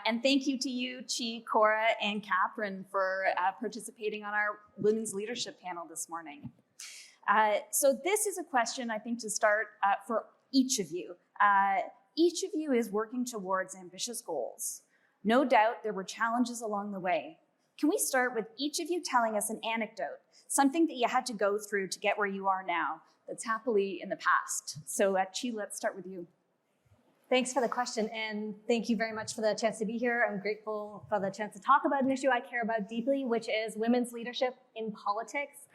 And thank you to you, Chi, Cora, and Catherine for participating on our Women's Leadership panel this morning. So this is a question, I think, to start for each of you. Each of you is working towards ambitious goals. No doubt there were challenges along the way. Can we start with each of you telling us an anecdote, something that you had to go through to get where you are now that's happily in the past? So Chi, let's start with you. Thanks for the question, and thank you very much for the chance to be here. I'm grateful for the chance to talk about an issue I care about deeply, which is women's leadership in politics.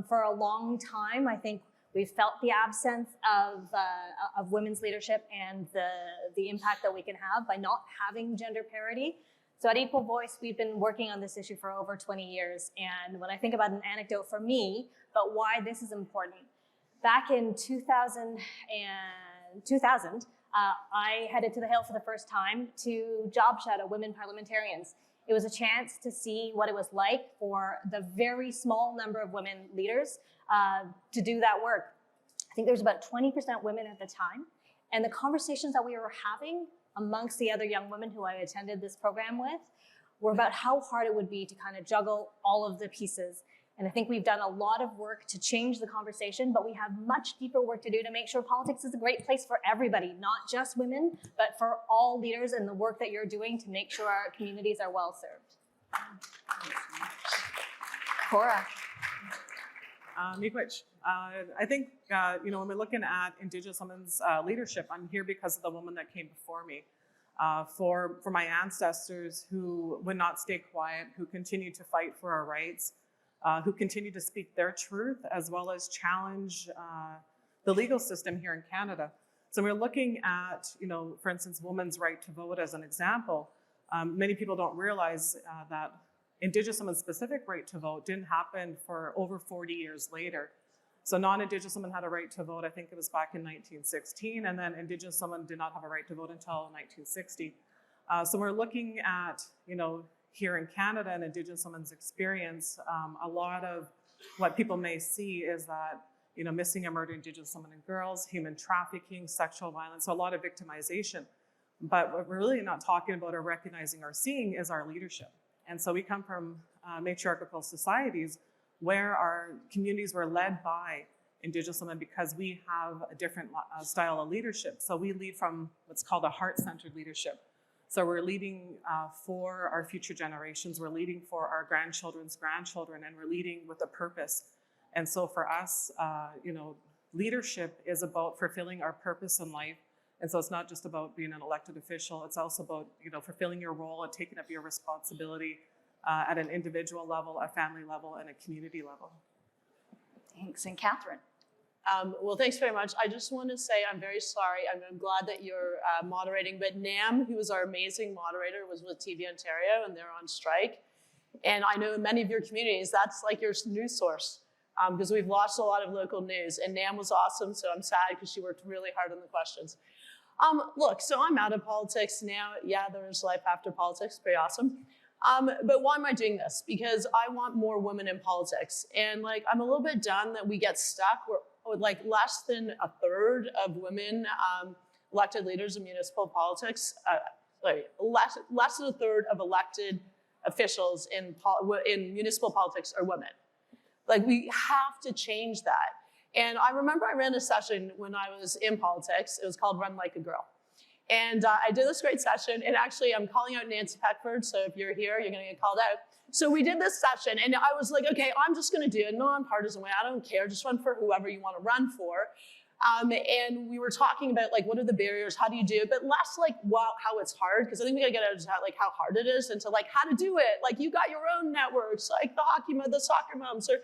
For a long time, I think we've felt the absence of women's leadership and the impact that we can have by not having gender parity. So at Equal Voice, we've been working on this issue for over 20 years. And when I think about an anecdote for me, about why this is important, back in 2000, I headed to the Hill for the first time to job shadow women parliamentarians. It was a chance to see what it was like for the very small number of women leaders to do that work. I think there was about 20% women at the time. And the conversations that we were having amongst the other young women who I attended this program with were about how hard it would be to kind of juggle all of the pieces. And I think we've done a lot of work to change the conversation, but we have much deeper work to do to make sure politics is a great place for everybody, not just women, but for all leaders and the work that you're doing to make sure our communities are well served. Cora. Miigwech. I think, when we're looking at Indigenous women's leadership, I'm here because of the woman that came before me. For my ancestors who would not stay quiet, who continued to fight for our rights, who continue to speak their truth as well as challenge the legal system here in Canada. So we're looking at, for instance, women's right to vote as an example. Many people don't realize that Indigenous women's specific right to vote didn't happen for over 40 years later. So non-Indigenous women had a right to vote, I think it was back in 1916, and then Indigenous women did not have a right to vote until 1960. So we're looking at, here in Canada and Indigenous women's experience, a lot of what people may see is that, missing and murdered Indigenous women and girls, human trafficking, sexual violence, so a lot of victimization. But what we're really not talking about or recognizing or seeing is our leadership. And so we come from matriarchal societies where our communities were led by Indigenous women because we have a different style of leadership. So we lead from what's called a heart-centered leadership. So we're leading for our future generations, we're leading for our grandchildren's grandchildren, and we're leading with a purpose. And so for us, leadership is about fulfilling our purpose in life. And so it's not just about being an elected official, it's also about, fulfilling your role and taking up your responsibility at an individual level, a family level, and a community level. Thanks. And Catherine. Well, thanks very much. I just want to say I'm very sorry. I'm glad that you're moderating, but Nam, who was our amazing moderator, was with TV Ontario, and they're on strike. And I know in many of your communities, that's like your news source, because we've lost a lot of local news. And Nam was awesome, so I'm sad because she worked really hard on the questions. Look, so I'm out of politics now. Yeah, there's life after politics, pretty awesome. But why am I doing this? Because I want more women in politics. And I'm a little bit done that we get stuck with less than a third of women elected leaders in municipal politics. Less than a third of elected officials in municipal politics are women. We have to change that. And I remember I ran a session when I was in politics. It was called Run Like a Girl. And I did this great session, and actually I'm calling out Nancy Peckford, so if you're here, you're gonna get called out. So we did this session, and I was like, okay, I'm just gonna do it nonpartisan way, I don't care, just run for whoever you wanna run for. And we were talking about what are the barriers, how do you do it, but less how it's hard, because I think we gotta get out of how hard it is, and to how to do it. You got your own networks, like the soccer moms, or,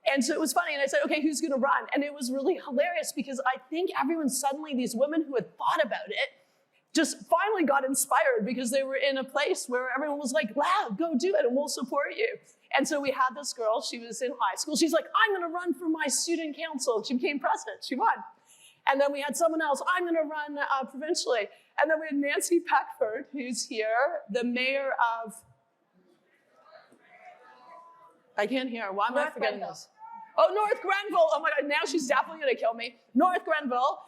and so it was funny, and I said, okay, who's gonna run? And it was really hilarious because I think everyone suddenly, these women who had thought about it, just finally got inspired because they were in a place where everyone was like, wow, go do it and we'll support you. And so we had this girl, she was in high school, she's like, I'm gonna run for my student council. She became president, she won. And then we had someone else, I'm gonna run provincially. And then we had Nancy Peckford, who's here, the mayor of, I can't hear. Why am I forgetting this? Oh, North Grenville. Oh my God, now she's definitely gonna kill me. North Grenville.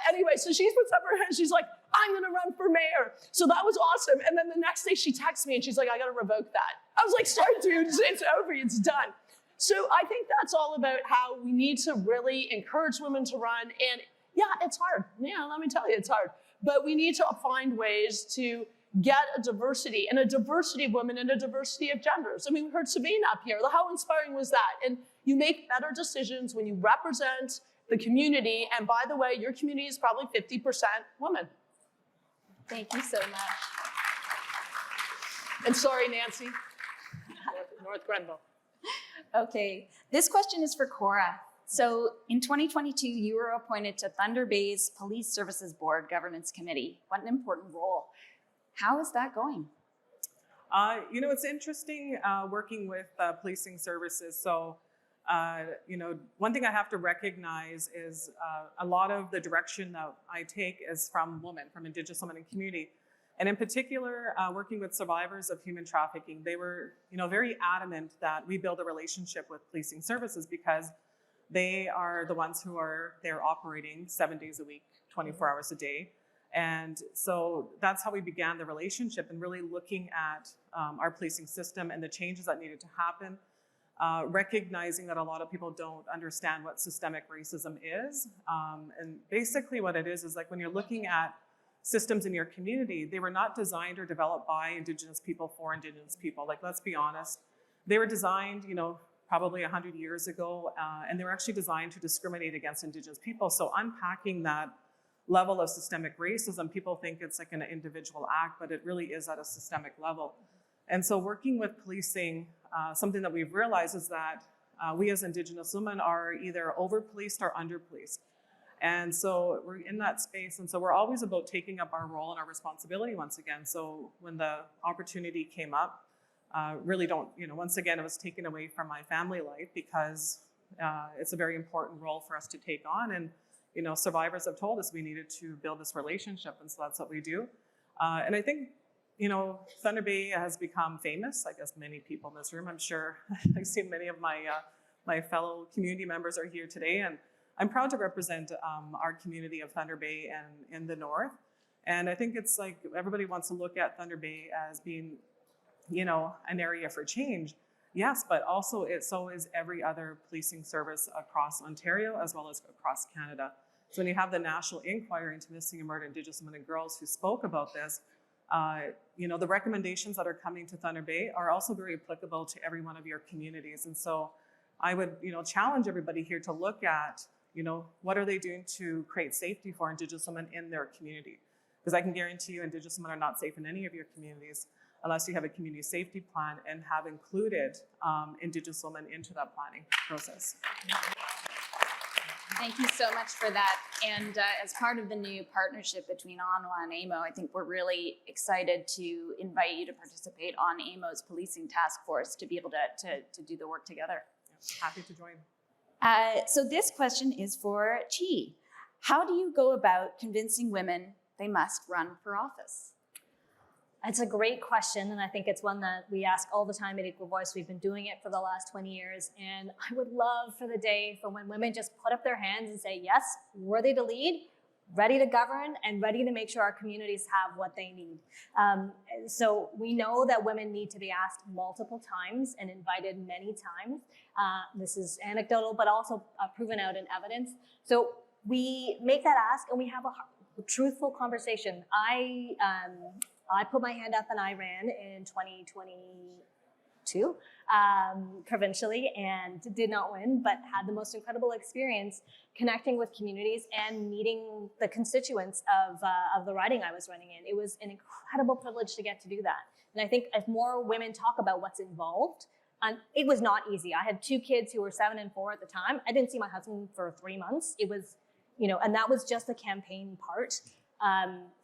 Anyway, so she puts up her hand, she's like, I'm gonna run for mayor. So that was awesome. And then the next day she texts me and she's like, I gotta revoke that. I was like, sorry, dude, it's over, it's done. So I think that's all about how we need to really encourage women to run. And yeah, it's hard. Yeah, let me tell you, it's hard. But we need to find ways to get a diversity, and a diversity of women and a diversity of genders. I mean, we heard Sabine up here. How inspiring was that? And you make better decisions when you represent the community. And by the way, your community is probably 50% women. Thank you so much. And sorry, Nancy, North Grenville. Okay, this question is for Cora. So in 2022, you were appointed to Thunder Bay's Police Services Board Governance Committee. What an important role. How is that going? You know, it's interesting working with policing services. So, you know, one thing I have to recognize is a lot of the direction that I take is from women, from Indigenous women and community. And in particular, working with survivors of human trafficking, they were, you know, very adamant that we build a relationship with policing services because they are the ones who are there operating 7 days a week, 24 hours a day. And so that's how we began the relationship and really looking at our policing system and the changes that needed to happen, recognizing that a lot of people don't understand what systemic racism is. And basically what it is like when you're looking at systems in your community, they were not designed or developed by Indigenous people for Indigenous people. Like, let's be honest. They were designed, you know, probably 100 years ago, and they were actually designed to discriminate against Indigenous people. So unpacking that level of systemic racism, people think it's like an individual act, but it really is at a systemic level. And so working with policing, something that we've realized is that we as Indigenous women are either over-policed or under-policed. And so we're in that space. And so we're always about taking up our role and our responsibility once again. So when the opportunity came up, really don't, you know, once again, it was taken away from my family life because it's a very important role for us to take on. And, you know, survivors have told us we needed to build this relationship. And so that's what we do. And I think, you know, Thunder Bay has become famous. I guess many people in this room, I'm sure, I've seen many of my fellow community members are here today. And I'm proud to represent our community of Thunder Bay and in the north. And I think it's like everybody wants to look at Thunder Bay as being, you know, an area for change. Yes, but also so is every other policing service across Ontario as well as across Canada. So when you have the National Inquiry into Missing and Murdered Indigenous Women and Girls who spoke about this, you know, the recommendations that are coming to Thunder Bay are also very applicable to every one of your communities. And so I would, you know, challenge everybody here to look at, you know, what are they doing to create safety for Indigenous women in their community? Because I can guarantee you Indigenous women are not safe in any of your communities unless you have a community safety plan and have included Indigenous women into that planning process. Thank you so much for that. And as part of the new partnership between ONWA and AMO, I think we're really excited to invite you to participate on AMO's policing task force to be able to do the work together. Yeah, happy to join. So this question is for Chi. How do you go about convincing women they must run for office? It's a great question, and I think it's one that we ask all the time at Equal Voice. We've been doing it for the last 20 years, and I would love for the day for when women just put up their hands and say, yes, worthy to lead, ready to govern, and ready to make sure our communities have what they need. So we know that women need to be asked multiple times and invited many times. This is anecdotal, but also proven out in evidence. So we make that ask, and we have a truthful conversation. I put my hand up and I ran in 2022 provincially and did not win, but had the most incredible experience connecting with communities and meeting the constituents of the riding I was running in. It was an incredible privilege to get to do that. And I think if more women talk about what's involved, it was not easy. I had 2 kids who were 7 and 4 at the time. I didn't see my husband for 3 months. It was, you know, and that was just the campaign part.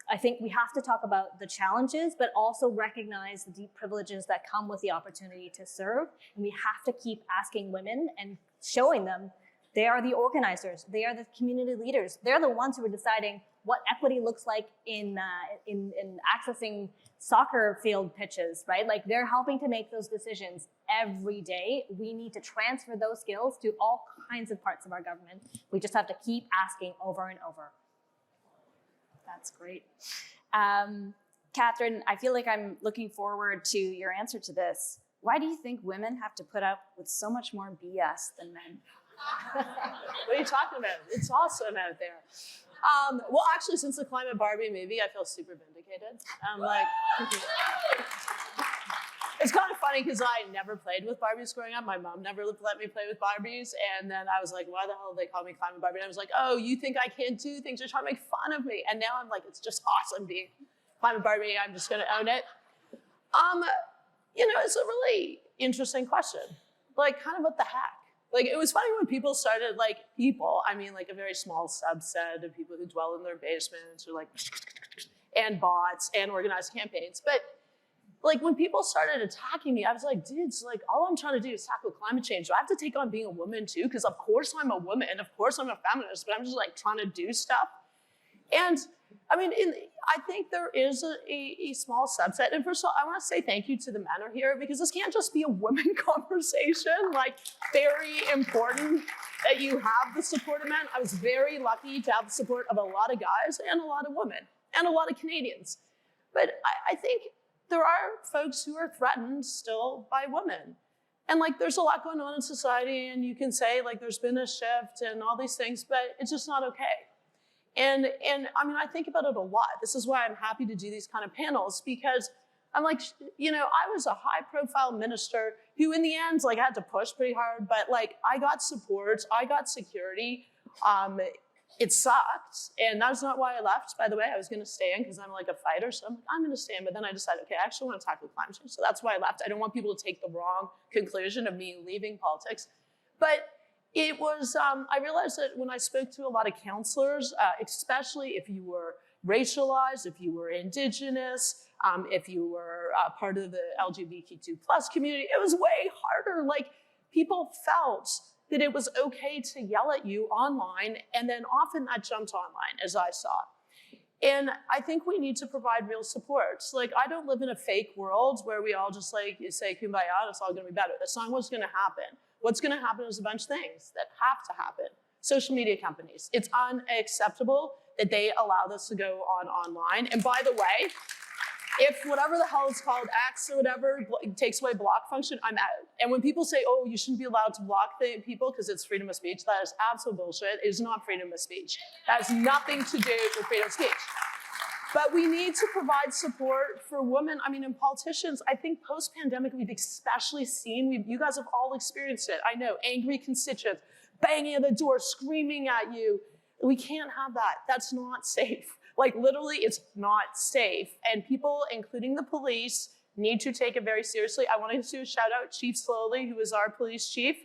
I think we have to talk about the challenges, but also recognize the deep privileges that come with the opportunity to serve. And we have to keep asking women and showing them they are the organizers, they are the community leaders. They're the ones who are deciding what equity looks like in accessing soccer field pitches, right? Like, they're helping to make those decisions every day. We need to transfer those skills to all kinds of parts of our government. We just have to keep asking over and over. That's great. Catherine, I feel like I'm looking forward to your answer to this. Why do you think women have to put up with so much more BS than men? What are you talking about? It's awesome out there. Well, actually, since the Climate Barbie movie, I feel super vindicated. I'm like, it's kind of funny because I never played with Barbies growing up. My mom never let me play with Barbies. And then I was like, why the hell do they call me Climate Barbie? And I was like, oh, you think I can't do things? You're trying to make fun of me. And now I'm like, it's just awesome being Climate Barbie. I'm just going to own it. It's a really interesting question. Like, kind of what the heck? Like, it was funny when people started, like, I mean, like a very small subset of people who dwell in their basements or like, and bots and organized campaigns. But like when people started attacking me, I was like, dudes, like all I'm trying to do is tackle climate change. Do I have to take on being a woman too? Because of course I'm a woman, of course I'm a feminist, but I'm just like trying to do stuff. And I mean, I think there is a small subset. And first of all, I want to say thank you to the men who are here because this can't just be a women conversation. Like, very important that you have the support of men. I was very lucky to have the support of a lot of guys and a lot of women and a lot of Canadians. But I think there are folks who are threatened still by women. And like, there's a lot going on in society and you can say like, there's been a shift and all these things, but it's just not okay. And I mean, I think about it a lot. This is why I'm happy to do these kind of panels because I'm like, I was a high profile minister who in the end, like I had to push pretty hard, but like I got support, I got security. It sucked. And that's not why I left, by the way. I was gonna stay in because I'm like a fighter. So I'm gonna stay in, but then I decided, okay, I actually want to tackle climate change. So that's why I left. I don't want people to take the wrong conclusion of me leaving politics. But it was, I realized that when I spoke to a lot of counselors, especially if you were racialized, if you were Indigenous, if you were part of the LGBTQ+ community, it was way harder. Like, people felt that it was okay to yell at you online, and then often that jumped online, as I saw. And I think we need to provide real support. Like, I don't live in a fake world where we all just like say kumbaya and it's all gonna be better. That's not what's gonna happen. What's gonna happen is a bunch of things that have to happen. Social media companies, it's unacceptable that they allow this to go on online. And by the way, if whatever the hell is called X or whatever takes away block function, I'm out. And when people say, oh, you shouldn't be allowed to block people because it's freedom of speech, that is absolute bullshit. It is not freedom of speech. That has nothing to do with freedom of speech. But we need to provide support for women. I mean, and politicians, I think post-pandemic, we've especially seen, you guys have all experienced it. I know, angry constituents, banging at the door, screaming at you. We can't have that. That's not safe. Like, literally, it's not safe. And people, including the police, need to take it very seriously. I wanted to shout out Chief Slowly, who is our police chief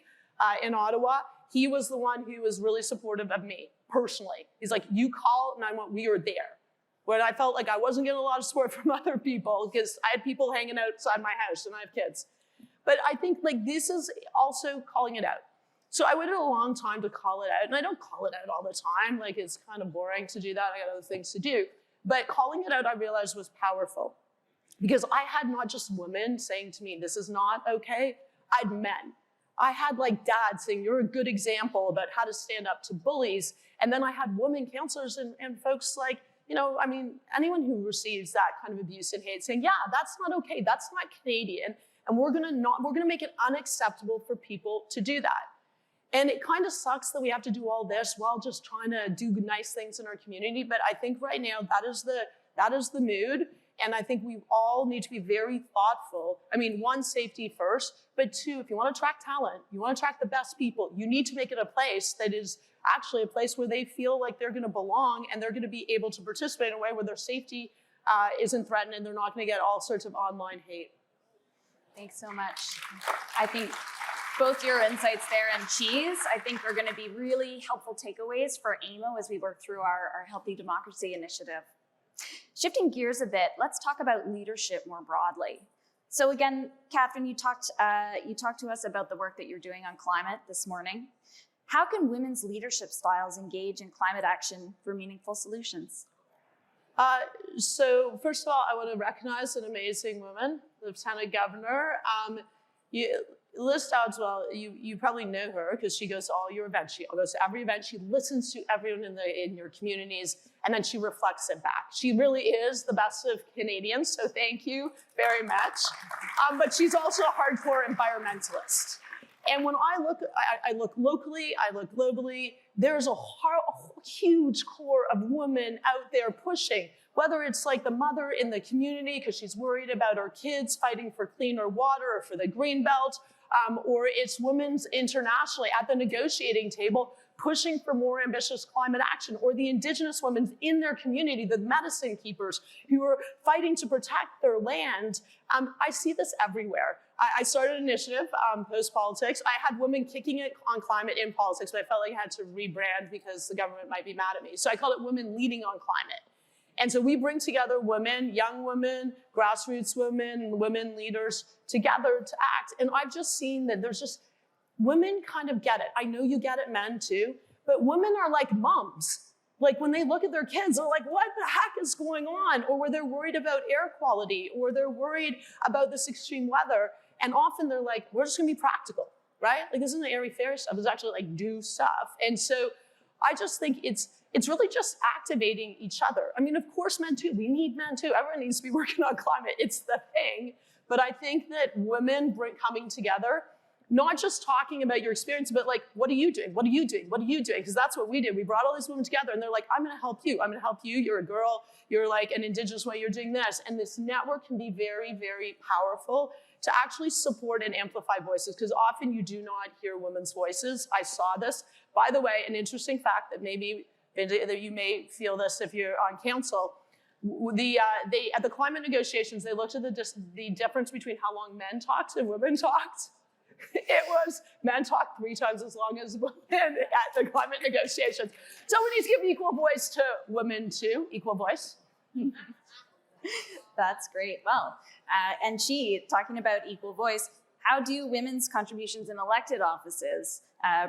in Ottawa. He was the one who was really supportive of me, personally. He's like, you call 911, we are there. When I felt like I wasn't getting a lot of support from other people because I had people hanging outside my house and I have kids. But I think like this is also calling it out. So I waited a long time to call it out, and I don't call it out all the time. Like, it's kind of boring to do that. I got other things to do. But calling it out, I realized, was powerful because I had not just women saying to me, this is not okay. I had men. I had like dads saying, you're a good example about how to stand up to bullies. And then I had women counselors and folks like, I mean, anyone who receives that kind of abuse and hate saying, yeah, that's not okay. That's not Canadian. And we're gonna make it unacceptable for people to do that. And it kind of sucks that we have to do all this while just trying to do nice things in our community. But I think right now that is the mood. And I think we all need to be very thoughtful. I mean, one, safety first, but two, if you want to attract talent, you want to attract the best people, you need to make it a place that is actually a place where they feel like they're going to belong and they're going to be able to participate in a way where their safety isn't threatened and they're not going to get all sorts of online hate. Thanks so much. I think both your insights there and Cheese, I think are going to be really helpful takeaways for AMO as we work through our Healthy Democracy Initiative. Shifting gears a bit, let's talk about leadership more broadly. So again, Catherine, you talked to us about the work that you're doing on climate this morning. How can women's leadership styles engage in climate action for meaningful solutions? So first of all, I want to recognize an amazing woman, Lieutenant Governor. Liz Dowdeswell, you probably know her because she goes to all your events. She goes to every event. She listens to everyone in your communities, and then she reflects it back. She really is the best of Canadians, so thank you very much. But she's also a hardcore environmentalist. And when I look locally, I look globally, there's a huge core of women out there pushing, whether it's like the mother in the community because she's worried about her kids fighting for cleaner water or for the green belt, or it's women internationally at the negotiating table pushing for more ambitious climate action, or the Indigenous women in their community, the medicine keepers who are fighting to protect their land. I see this everywhere. I started an initiative, post-politics. I had women kicking it on climate in politics, but I felt like I had to rebrand because the government might be mad at me. So I called it Women Leading on Climate. And so we bring together women, young women, grassroots women, women leaders together to act. And I've just seen that there's just, women kind of get it. I know you get it, men too, but women are like moms. Like when they look at their kids, they're like, what the heck is going on? Or where they're worried about air quality, or they're worried about this extreme weather. And often they're like, we're just gonna be practical, right? Like this isn't airy-fairy stuff, it's actually like do stuff. And so I just think it's really just activating each other. I mean, of course, men too. We need men too. Everyone needs to be working on climate. It's the thing. But I think that women coming together, not just talking about your experience, but like, what are you doing? What are you doing? What are you doing? Because that's what we did. We brought all these women together and they're like, I'm gonna help you. I'm gonna help you. You're a girl. You're like an Indigenous way. You're doing this. And this network can be very, very powerful to actually support and amplify voices, because often you do not hear women's voices. I saw this. By the way, an interesting fact that maybe that you may feel this if you're on council, at the climate negotiations, they looked at the difference between how long men talked and women talked. It was men talked 3 times as long as women at the climate negotiations. So we need to give equal voice to women too, equal voice. That's great. Well, and talking about equal voice, how do women's contributions in elected offices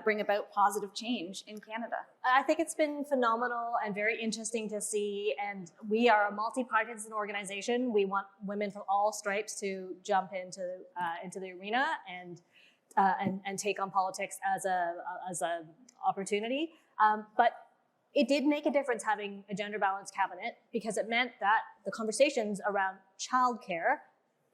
bring about positive change in Canada? I think it's been phenomenal and very interesting to see. And we are a multi-partisan organization. We want women from all stripes to jump into the arena and take on politics as a opportunity. But it did make a difference having a gender balanced cabinet, because it meant that the conversations around childcare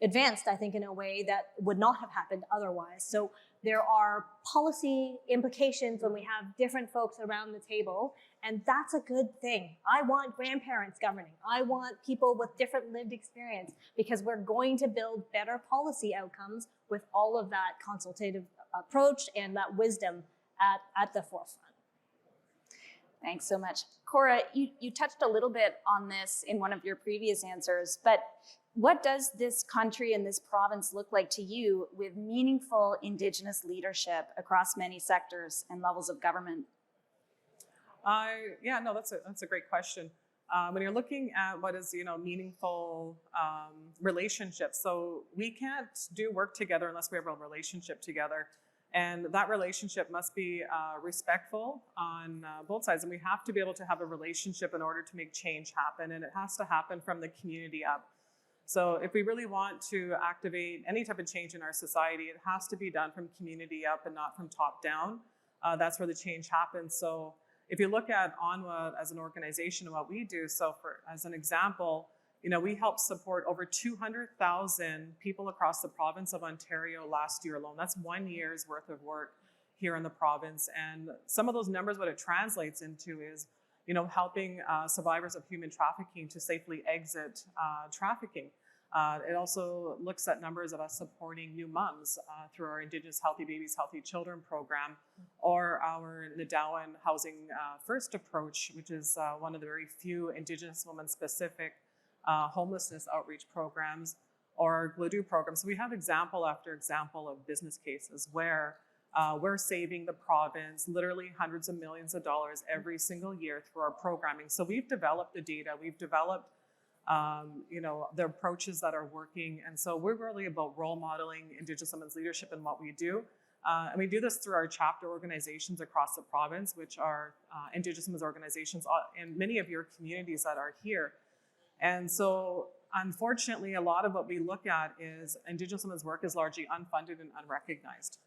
advanced, I think, in a way that would not have happened otherwise. So there are policy implications when we have different folks around the table, and that's a good thing. I want grandparents governing. I want people with different lived experience, because we're going to build better policy outcomes with all of that consultative approach and that wisdom at the forefront. Thanks so much. Cora, you touched a little bit on this in one of your previous answers, but what does this country and this province look like to you with meaningful Indigenous leadership across many sectors and levels of government? Yeah, no, that's a great question. When you're looking at what is, meaningful relationships, so we can't do work together unless we have a relationship together. And that relationship must be respectful on both sides. And we have to be able to have a relationship in order to make change happen. And it has to happen from the community up. So if we really want to activate any type of change in our society, it has to be done from community up and not from top down. That's where the change happens. So if you look at ONWA as an organization and what we do, so as an example, we helped support over 200,000 people across the province of Ontario last year alone. That's 1 year's worth of work here in the province. And some of those numbers, what it translates into is, helping survivors of human trafficking to safely exit trafficking. It also looks at numbers of us supporting new moms through our Indigenous Healthy Babies, Healthy Children program, or our Nadawan Housing First approach, which is one of the very few Indigenous women-specific homelessness outreach programs, or GLADU program. So we have example after example of business cases where we're saving the province literally hundreds of millions of dollars every single year through our programming. So we've developed the data, we've developed the approaches that are working. And so we're really about role modeling Indigenous women's leadership in what we do. And we do this through our chapter organizations across the province, which are Indigenous women's organizations in many of your communities that are here. And so unfortunately, a lot of what we look at is Indigenous women's work is largely unfunded and unrecognized.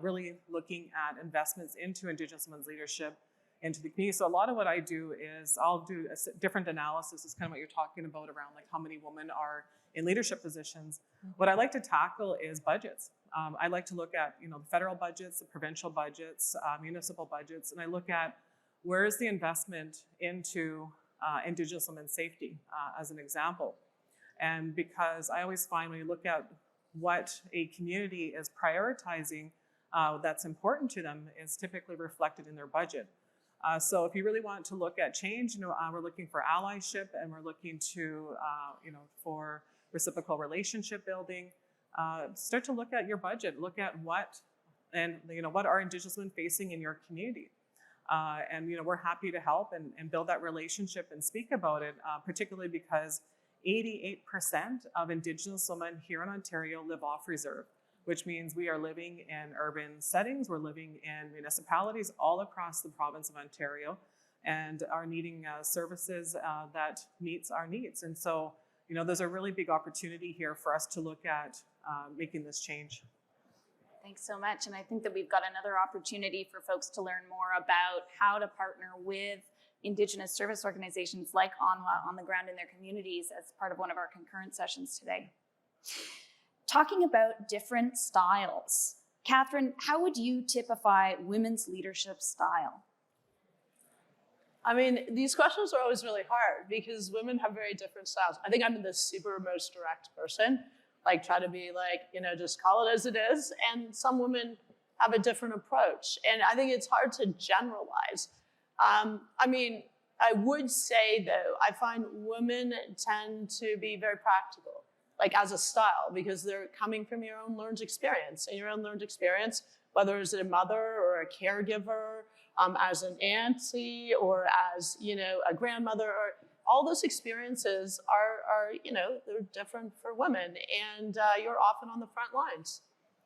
Really looking at investments into Indigenous women's leadership into the community. So a lot of what I do is I'll do a different analysis. Is kind of what you're talking about around like how many women are in leadership positions. What I like to tackle is budgets. I like to look at the federal budgets, the provincial budgets, municipal budgets, and I look at where is the investment into Indigenous women's safety as an example. And because I always find when you look at what a community is prioritizing that's important to them is typically reflected in their budget. So if you really want to look at change, we're looking for allyship and we're looking to, for reciprocal relationship building. Start to look at your budget, look at what are Indigenous women facing in your community. And we're happy to help and build that relationship and speak about it, particularly because 88% of Indigenous women here in Ontario live off reserve, which means we are living in urban settings, we're living in municipalities all across the province of Ontario and are needing services that meets our needs. And so, there's a really big opportunity here for us to look at making this change. Thanks so much. And I think that we've got another opportunity for folks to learn more about how to partner with Indigenous service organizations like ONWA on the ground in their communities as part of one of our concurrent sessions today. Talking about different styles, Catherine, how would you typify women's leadership style? I mean, these questions are always really hard because women have very different styles. I think I'm the super most direct person, like try to be like, just call it as it is. And some women have a different approach. And I think it's hard to generalize. I mean, I would say though, I find women tend to be very practical, like as a style, because they're coming from your own learned experience. And your own learned experience, whether it's a mother or a caregiver, as an auntie or as, a grandmother, or all those experiences are they're different for women. And you're often on the front lines.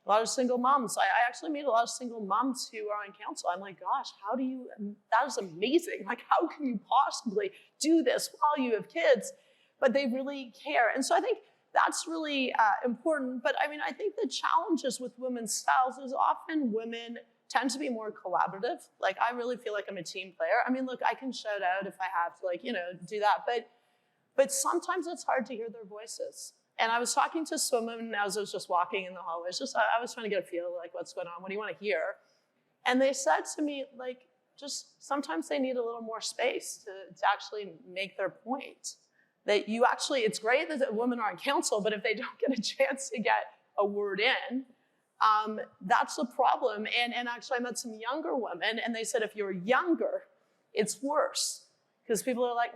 A lot of single moms. I actually meet a lot of single moms who are on council. I'm like, gosh, that is amazing. Like, how can you possibly do this while you have kids? But they really care. And so I think that's really important. But I mean, I think the challenges with women's styles is often women tend to be more collaborative. Like, I really feel like I'm a team player. I mean, look, I can shout out if I have to, do that. But sometimes it's hard to hear their voices. And I was talking to some women as I was just walking in the hallways. I was trying to get a feel like what's going on. What do you want to hear? And they said to me, like, just sometimes they need a little more space to actually make their point. That it's great that women are on council, but if they don't get a chance to get a word in, that's a problem. And actually I met some younger women and they said, if you're younger, it's worse. Because people are like,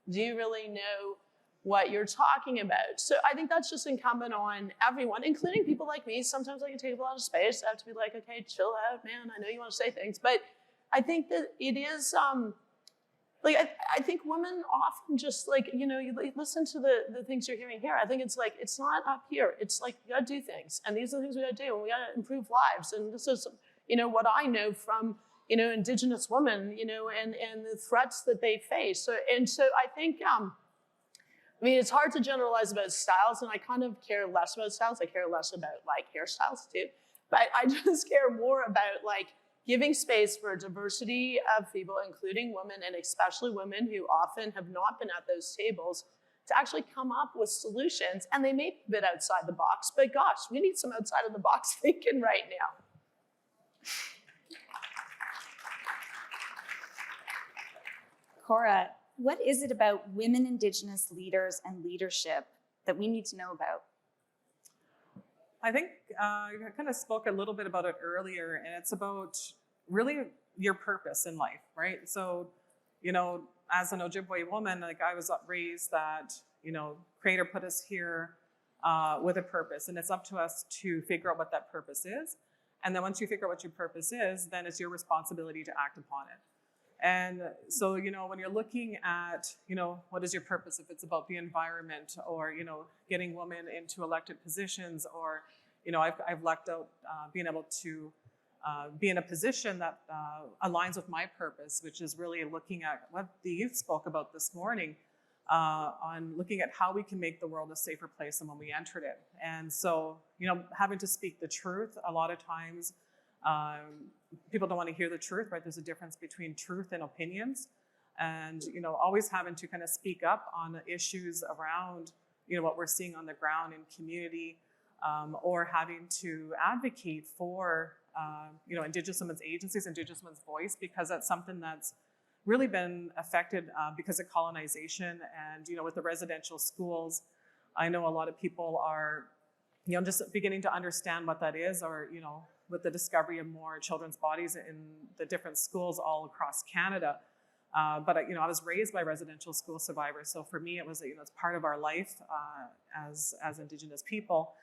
do you really know what you're talking about? So I think that's just incumbent on everyone, including people like me. Sometimes I can take up a lot of space. I have to be like, okay, chill out, man. I know you want to say things. But I think that it is, I think women often just you listen to the things you're hearing here. I think it's like, it's not up here. It's like, you gotta do things. And these are the things we gotta do. And we gotta improve lives. And this is, what I know from, Indigenous women, and the threats that they face. So I think, it's hard to generalize about styles, and I kind of care less about styles. I care less about hairstyles too. But I just care more about giving space for a diversity of people, including women, and especially women who often have not been at those tables, to actually come up with solutions. And they may be a bit outside the box, but gosh, we need some outside of the box thinking right now. Cora, what is it about women Indigenous leaders and leadership that we need to know about? I think I kind of spoke a little bit about it earlier, and it's about really your purpose in life, right? So, as an Ojibwe woman, I was raised that, Creator put us here with a purpose, and it's up to us to figure out what that purpose is. And then once you figure out what your purpose is, then it's your responsibility to act upon it. And so, when you're looking at, what is your purpose, if it's about the environment or, getting women into elected positions, or, I've lucked out being able to be in a position that aligns with my purpose, which is really looking at what the youth spoke about this morning, on looking at how we can make the world a safer place than when we entered it. And so, having to speak the truth, a lot of times people don't want to hear the truth, right? There's a difference between truth and opinions. And, always having to kind of speak up on issues around, what we're seeing on the ground in community, or having to advocate for, Indigenous women's agencies, Indigenous women's voice, because that's something that's really been affected because of colonization. And, with the residential schools, I know a lot of people are, just beginning to understand what that is, or, with the discovery of more children's bodies in the different schools all across Canada. But I was raised by residential school survivors. So for me, it was, it's part of our life as Indigenous people.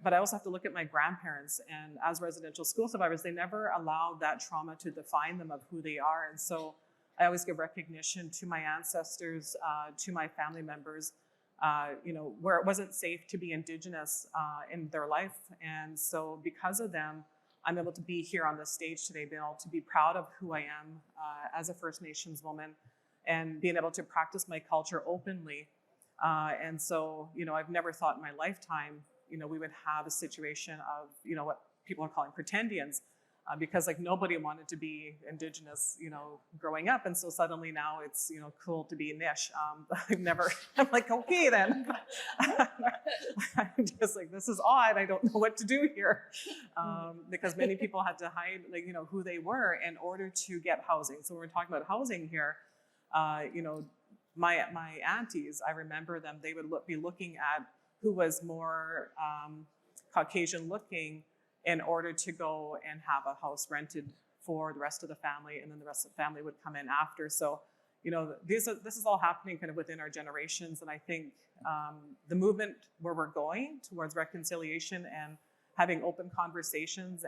But I also have to look at my grandparents, and as residential school survivors, they never allowed that trauma to define them of who they are. And so I always give recognition to my ancestors, to my family members, where it wasn't safe to be Indigenous in their life. And so because of them, I'm able to be here on this stage today, being able to be proud of who I am as a First Nations woman, and being able to practice my culture openly. And so, I've never thought in my lifetime, we would have a situation of, what people are calling pretendians, because nobody wanted to be Indigenous, growing up. And so suddenly now it's, cool to be Nish. I'm like, okay, then. I'm just like, this is odd. I don't know what to do here. Because many people had to hide, who they were in order to get housing. So we're talking about housing here. My aunties, I remember them, they would be looking at who was more Caucasian looking in order to go and have a house rented for the rest of the family, and then the rest of the family would come in after. So, this is all happening kind of within our generations, and I think the movement where we're going towards reconciliation and having open conversations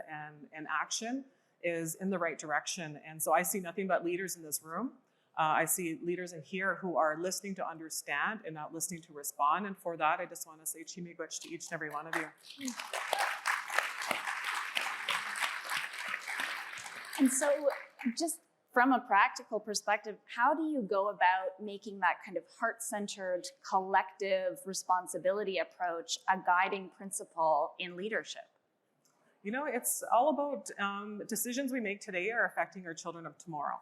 and action is in the right direction. And so I see nothing but leaders in this room. I see leaders in here who are listening to understand and not listening to respond. And for that, I just want to say Chimigwech to each and every one of you. And so just from a practical perspective, how do you go about making that kind of heart-centered, collective responsibility approach a guiding principle in leadership? It's all about decisions we make today are affecting our children of tomorrow.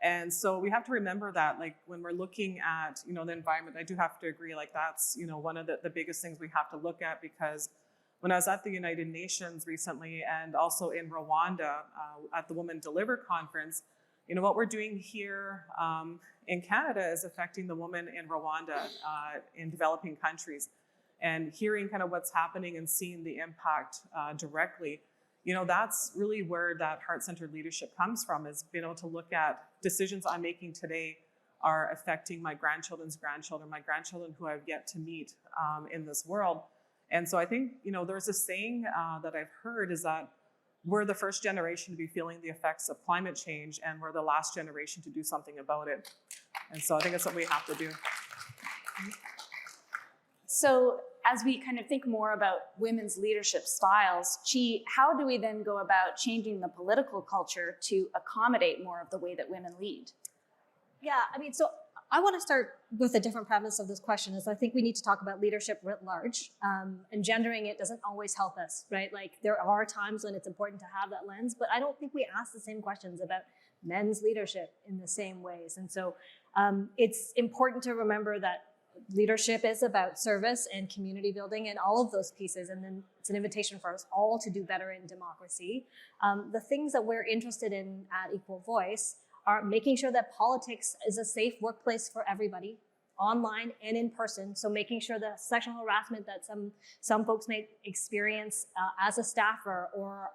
And so we have to remember that, when we're looking at, the environment, I do have to agree, that's, one of the biggest things we have to look at, because when I was at the United Nations recently, and also in Rwanda at the Women Deliver Conference, what we're doing here in Canada is affecting the women in Rwanda in developing countries. And hearing kind of what's happening and seeing the impact directly, that's really where that heart-centered leadership comes from, is being able to look at decisions I'm making today are affecting my grandchildren's grandchildren, my grandchildren who I've yet to meet in this world. And so I think, there's a saying that I've heard is that we're the first generation to be feeling the effects of climate change, and we're the last generation to do something about it. And so I think that's what we have to do. So as we kind of think more about women's leadership styles, Chi, how do we then go about changing the political culture to accommodate more of the way that women lead? Yeah, so I want to start with a different premise of this question, is I think we need to talk about leadership writ large, and gendering it doesn't always help us, right? There are times when it's important to have that lens, but I don't think we ask the same questions about men's leadership in the same ways. And so it's important to remember that leadership is about service and community building and all of those pieces. And then it's an invitation for us all to do better in democracy. The things that we're interested in at Equal Voice are making sure that politics is a safe workplace for everybody, online and in person. So making sure that sexual harassment that some folks may experience as a staffer or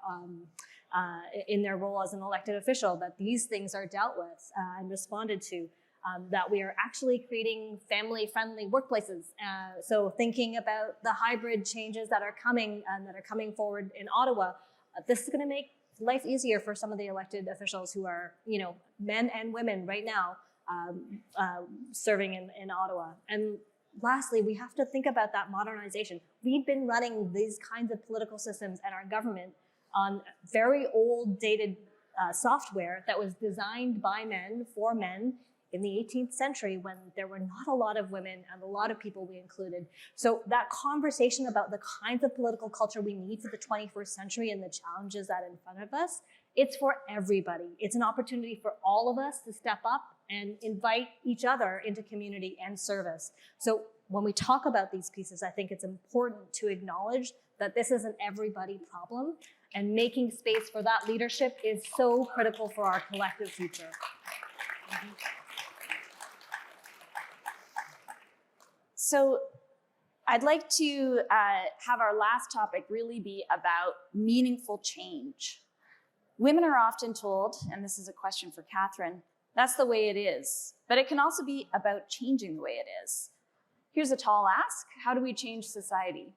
in their role as an elected official, that these things are dealt with and responded to. That we are actually creating family-friendly workplaces. So thinking about the hybrid changes that are coming forward in Ottawa, this is going to make life easier for some of the elected officials who are, men and women right now serving in Ottawa. And lastly, we have to think about that modernization. We've been running these kinds of political systems and our government on very old, dated software that was designed by men for men in the 18th century when there were not a lot of women and a lot of people we included. So that conversation about the kinds of political culture we need for the 21st century and the challenges that are in front of us, it's for everybody. It's an opportunity for all of us to step up and invite each other into community and service. So when we talk about these pieces, I think it's important to acknowledge that this is an everybody problem, and making space for that leadership is so critical for our collective future. So I'd like to have our last topic really be about meaningful change. Women are often told, and this is a question for Catherine, that's the way it is, but it can also be about changing the way it is. Here's a tall ask: how do we change society?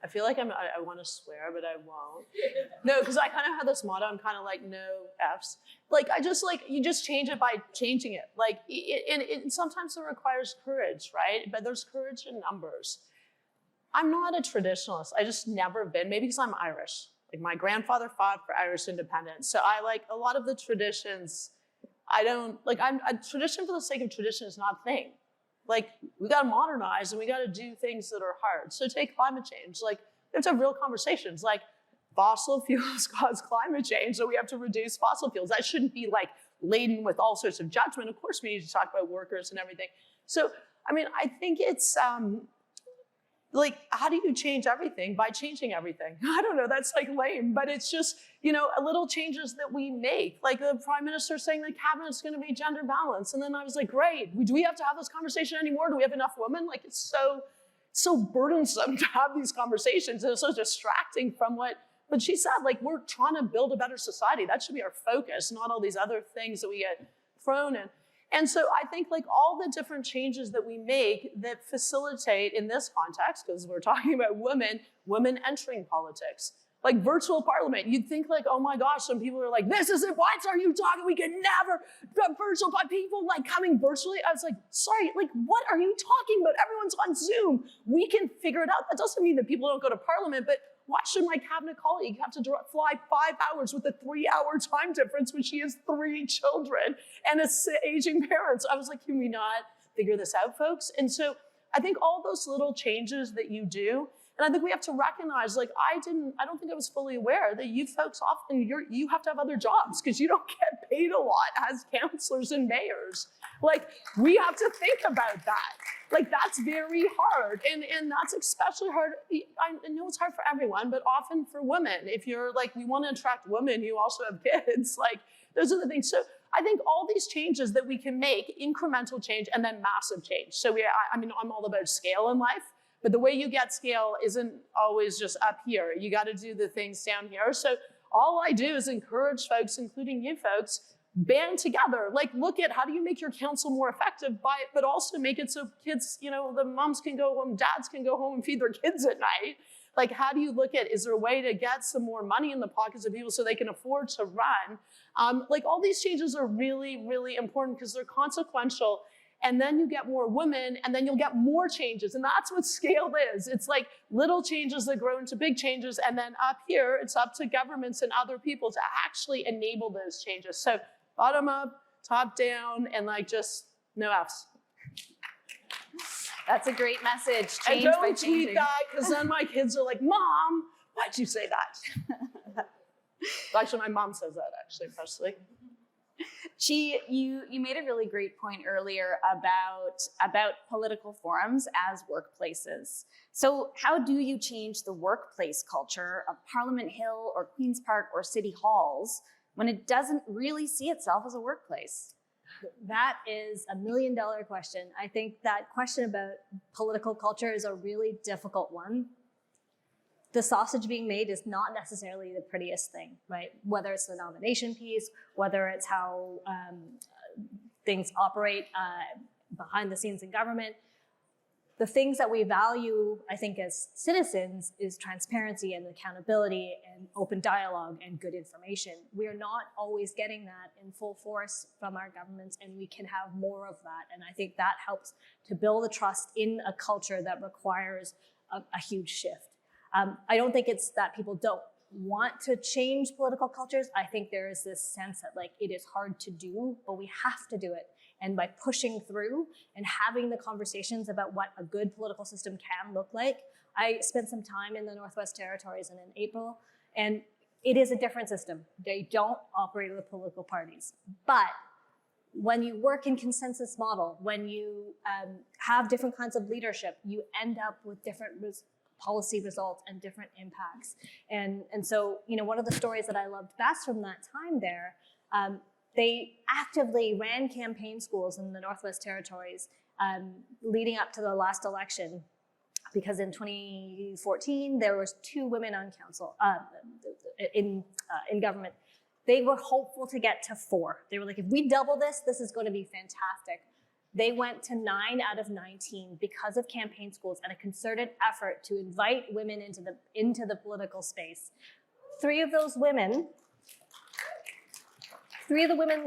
I feel like I want to swear, but I won't. No, because I kind of have this motto. I'm kind of like, no Fs. Like, you just change it by changing it. Like, it sometimes it requires courage, right? But there's courage in numbers. I'm not a traditionalist. I just never been, maybe because I'm Irish. Like, my grandfather fought for Irish independence. So I like a lot of the traditions. I don't, like, a tradition for the sake of tradition is not a thing. Like, we gotta modernize and we gotta do things that are hard. So take climate change. Like, we have to have real conversations. Like, fossil fuels cause climate change, so we have to reduce fossil fuels. That shouldn't be like laden with all sorts of judgment. Of course, we need to talk about workers and everything. So, I mean, I think it's, like, how do you change everything? By changing everything. I don't know, that's like lame, but it's just, you know, little changes that we make. Like the Prime Minister saying the cabinet's gonna be gender balanced. And then I was like, great, do we have to have this conversation anymore? Do we have enough women? Like, it's so burdensome to have these conversations, and it's so distracting from what she said. Like, we're trying to build a better society. That should be our focus, not all these other things that we get thrown in. And so I think, like, all the different changes that we make that facilitate in this context, because we're talking about women entering politics, like virtual parliament. You'd think like, oh my gosh, some people are like, this isn't, what are you talking? We can never, virtual, people like coming virtually. I was like, sorry, like, what are you talking about? Everyone's on Zoom. We can figure it out. That doesn't mean that people don't go to parliament, but why should my cabinet colleague have to fly 5 hours with a 3-hour time difference when she has 3 children and aging parents? I was like, can we not figure this out, folks? And so I think all those little changes that you do, and I think we have to recognize, like, I don't think I was fully aware that you folks often, you have to have other jobs because you don't get paid a lot as councillors and mayors. Like, we have to think about that. Like, that's very hard, and that's especially hard. I know it's hard for everyone, but often for women. If you're like, we want to attract women who also have kids, like, those are the things. So I think all these changes that we can make, incremental change and then massive change. So I mean, I'm all about scale in life, but the way you get scale isn't always just up here. You got to do the things down here. So all I do is encourage folks, including you folks, band together. Like, look at how do you make your council more effective but also make it so kids, you know, the moms can go home, dads can go home and feed their kids at night. Like, how do you look at, is there a way to get some more money in the pockets of people so they can afford to run? Like, all these changes are really, really important because they're consequential. And then you get more women, and then you'll get more changes. And that's what scale is. It's like little changes that grow into big changes. And then up here, it's up to governments and other people to actually enable those changes. So bottom up, top down, and like, just no Fs. That's a great message. And Change by don't tweet changing. that, because then my kids are like, Mom, why'd you say that? Actually, my mom says that, actually, personally. Chi, you made a really great point earlier about political forums as workplaces. So how do you change the workplace culture of Parliament Hill or Queen's Park or City Halls when it doesn't really see itself as a workplace? That is $1 million question. I think that question about political culture is a really difficult one. The sausage being made is not necessarily the prettiest thing, right? Whether it's the nomination piece, whether it's how things operate behind the scenes in government. The things that we value, I think, as citizens is transparency and accountability and open dialogue and good information. We are not always getting that in full force from our governments, and we can have more of that. And I think that helps to build a trust in a culture that requires a huge shift. I don't think it's that people don't want to change political cultures, I think there is this sense that like it is hard to do, but we have to do it. And by pushing through and having the conversations about what a good political system can look like, I spent some time in the Northwest Territories and in April, and it is a different system. They don't operate with political parties. But when you work in consensus model, when you have different kinds of leadership, you end up with different policy results and different impacts. And so, you know, one of the stories that I loved best from that time there, they actively ran campaign schools in the Northwest Territories leading up to the last election, because in 2014 there was 2 women on council in government. They were hopeful to get to 4. They were like, if we double this, this is going to be fantastic. They went to 9 out of 19 because of campaign schools and a concerted effort to invite women into the political space. 3 of the women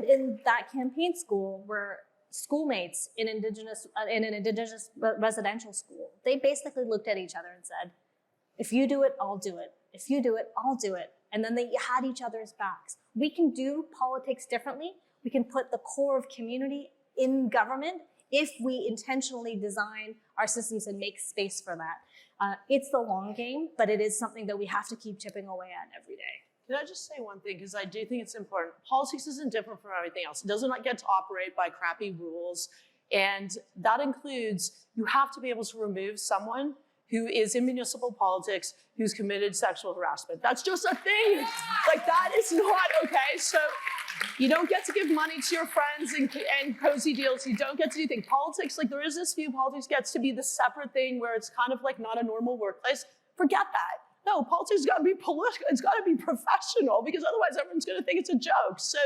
in that campaign school were schoolmates in an Indigenous residential school. They basically looked at each other and said, if you do it, I'll do it. If you do it, I'll do it. And then they had each other's backs. We can do politics differently. We can put the core of community in government if we intentionally design our systems and make space for that. It's the long game, but it is something that we have to keep chipping away at every day. Can I just say one thing? Because I do think it's important. Politics isn't different from everything else. It does not get to operate by crappy rules. And that includes, you have to be able to remove someone who is in municipal politics, who's committed sexual harassment. That's just a thing. Like, that is not okay. So you don't get to give money to your friends and cozy deals. You don't get to do things. Politics, like, there is this view, politics gets to be the separate thing where it's kind of like not a normal workplace. Forget that. No, politics has got to be political. It's got to be professional, because otherwise everyone's going to think it's a joke. So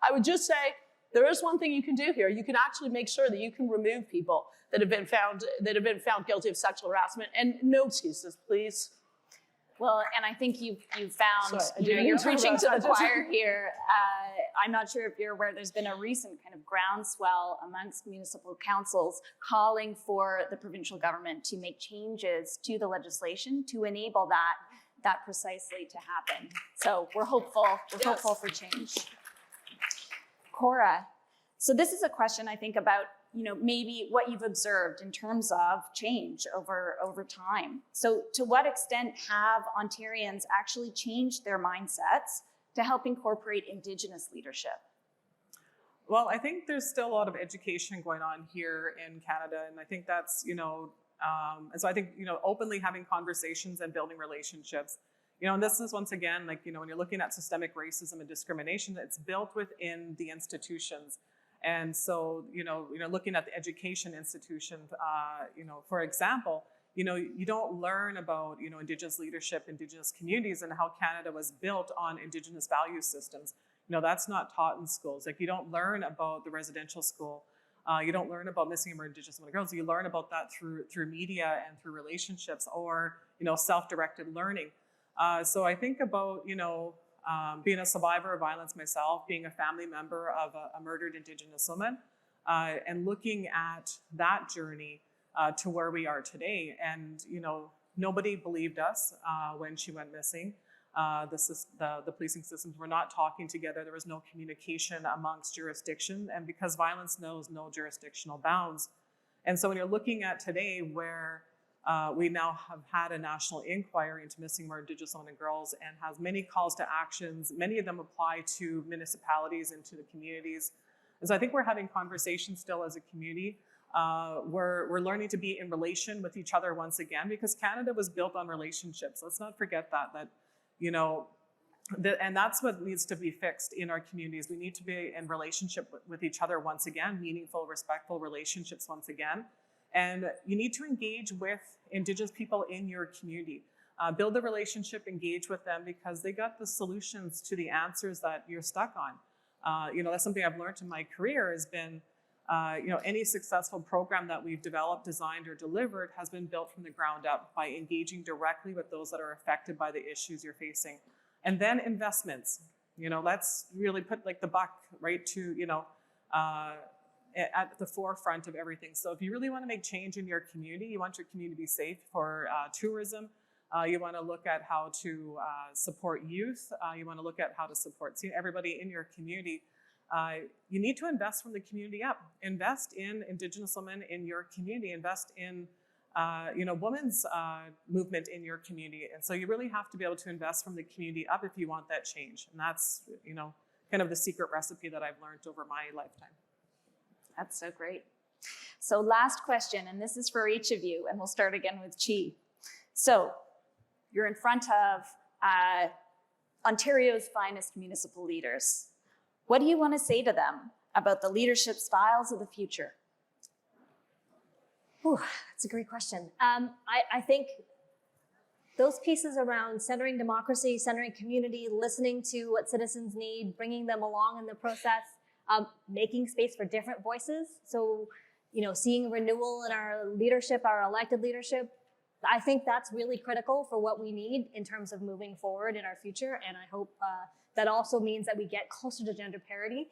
I would just say, there is one thing you can do here. You can actually make sure that you can remove people that have been found guilty of sexual harassment, and no excuses, please. Well, and I think you've found, Sorry, you're preaching to the choir here. I'm not sure if you're aware, there's been a recent kind of groundswell amongst municipal councils calling for the provincial government to make changes to the legislation to enable that precisely to happen. So we're hopeful. We're hopeful for change. Cora, so this is a question I think about, maybe what you've observed in terms of change over time. So to what extent have Ontarians actually changed their mindsets to help incorporate Indigenous leadership? Well, I think there's still a lot of education going on here in Canada, and I think that's, and so I think, openly having conversations and building relationships. And this is, once again, like, when you're looking at systemic racism and discrimination, it's built within the institutions. And so, looking at the education institutions, for example, you don't learn about, Indigenous leadership, Indigenous communities, and how Canada was built on Indigenous value systems. That's not taught in schools. Like, you don't learn about the residential school. You don't learn about missing and murdered Indigenous women and girls. You learn about that through media and through relationships, or, self-directed learning. So I think about, being a survivor of violence myself, being a family member of a murdered Indigenous woman, and looking at that journey to where we are today. And, nobody believed us when she went missing. The policing systems were not talking together. There was no communication amongst jurisdictions, and because violence knows no jurisdictional bounds. And so when you're looking at today, where we now have had a national inquiry into missing more Indigenous women and girls, and has many calls to actions. Many of them apply to municipalities and to the communities. And so I think we're having conversations still as a community. We're learning to be in relation with each other once again, because Canada was built on relationships. Let's not forget that and that's what needs to be fixed in our communities. We need to be in relationship with each other once again, meaningful, respectful relationships once again. And you need to engage with Indigenous people in your community. Build a relationship, engage with them, because they got the solutions to the answers that you're stuck on. That's something I've learned in my career, has been, any successful program that we've developed, designed, or delivered has been built from the ground up by engaging directly with those that are affected by the issues you're facing. And then investments. Let's really put like the buck right to, at the forefront of everything. So if you really want to make change in your community, you want your community to be safe for tourism, You want to look at how to support youth. You want to look at how to support everybody in your community. You need to invest from the community up. Invest in Indigenous women in your community. Invest in women's movement in your community. And so you really have to be able to invest from the community up if you want that change. And that's, kind of the secret recipe that I've learned over my lifetime. That's so great. So last question, and this is for each of you, and we'll start again with Chi. So you're in front of Ontario's finest municipal leaders. What do you want to say to them about the leadership styles of the future? Ooh, that's a great question. I think those pieces around centering democracy, centering community, listening to what citizens need, bringing them along in the process, making space for different voices. So, seeing renewal in our leadership, our elected leadership, I think that's really critical for what we need in terms of moving forward in our future. And I hope that also means that we get closer to gender parity.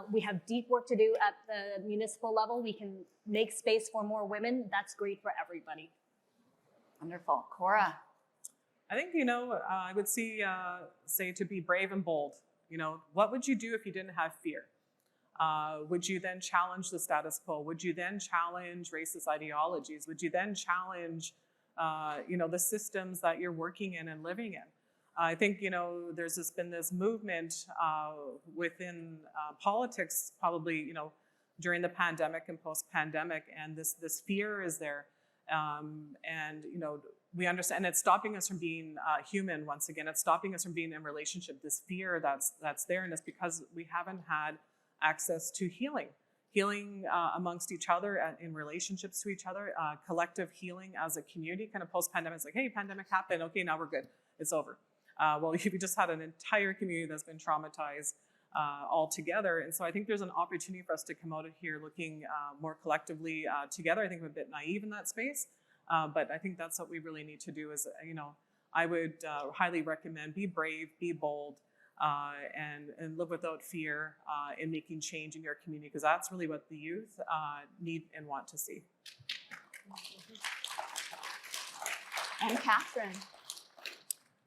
We have deep work to do at the municipal level. We can make space for more women. That's great for everybody. Wonderful. Cora? I think, I would say to be brave and bold. What would you do if you didn't have fear? Would you then challenge the status quo? Would you then challenge racist ideologies? Would you then challenge, the systems that you're working in and living in? I think, there's been this movement within politics, probably, during the pandemic and post-pandemic, and this fear is there. We understand it's stopping us from being human once again. It's stopping us from being in relationship. This fear that's there, and it's because we haven't had access to healing amongst each other, in relationships to each other, collective healing as a community. Kind of post-pandemic, it's like, hey, pandemic happened. Okay, now we're good. It's over. Well, we just had an entire community that's been traumatized altogether. And so I think there's an opportunity for us to come out of here looking more collectively together. I think I'm a bit naive in that space, but I think that's what we really need to do is, I would highly recommend be brave, be bold, and live without fear in making change in your community, because that's really what the youth need and want to see. And Catherine?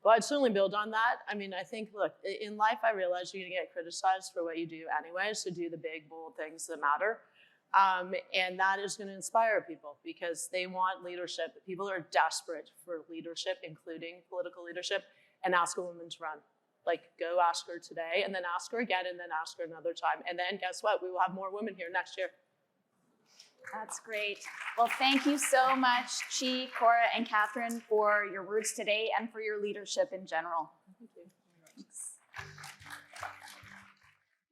Well, I'd certainly build on that. I mean, I think, look, in life, I realize you're going to get criticized for what you do anyway, so do the big, bold things that matter. And that is going to inspire people because they want leadership. People are desperate for leadership, including political leadership, and ask a woman to run. Like, go ask her today, and then ask her again, and then ask her another time. And then guess what? We will have more women here next year. That's great. Well, thank you so much, Chi, Cora, and Catherine, for your words today and for your leadership in general.